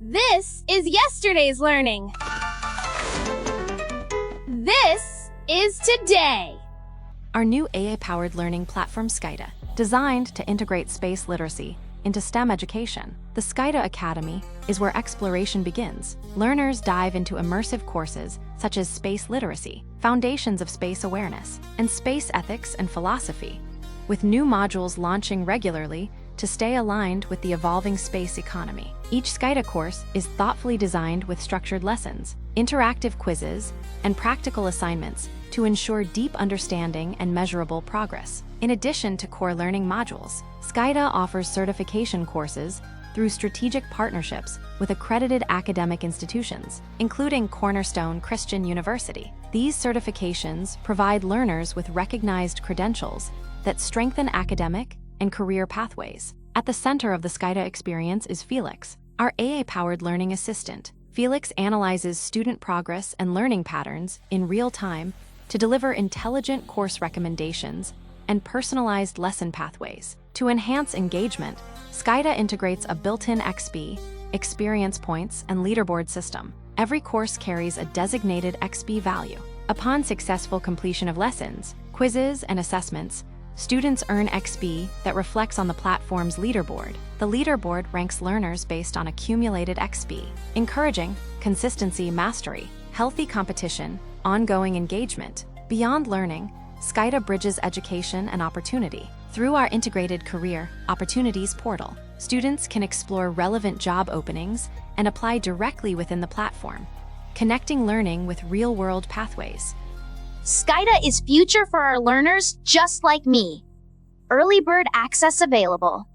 This is yesterday's learning. This is today. Our new AI-powered learning platform Skyta, designed to integrate space literacy into STEM education. The Skyta Academy is where exploration begins. Learners dive into immersive courses such as space literacy, foundations of space awareness, and space ethics and philosophy, with new modules launching regularly to stay aligned with the evolving space economy. Each Skyta course is thoughtfully designed with structured lessons, interactive quizzes, and practical assignments to ensure deep understanding and measurable progress. In addition to core learning modules, Skyta offers certification courses through strategic partnerships with accredited academic institutions, including Cornerstone Christian University. These certifications provide learners with recognized credentials that strengthen academic and career pathways. At the center of the Skyta experience is Felix, our AI-powered learning assistant. Felix analyzes student progress and learning patterns in real time to deliver intelligent course recommendations and personalized lesson pathways. To enhance engagement, Skyta integrates a built-in XP, experience points, and leaderboard system. Every course carries a designated XP value. Upon successful completion of lessons, quizzes, and assessments, students earn XP that reflects on the platform's leaderboard. The leaderboard ranks learners based on accumulated XP, encouraging consistency, mastery, healthy competition, ongoing engagement. Beyond learning, Skyta bridges education and opportunity. Through our integrated career opportunities portal, students can explore relevant job openings and apply directly within the platform, connecting learning with real-world pathways. Skyta is future for our learners just like me. Early bird access available.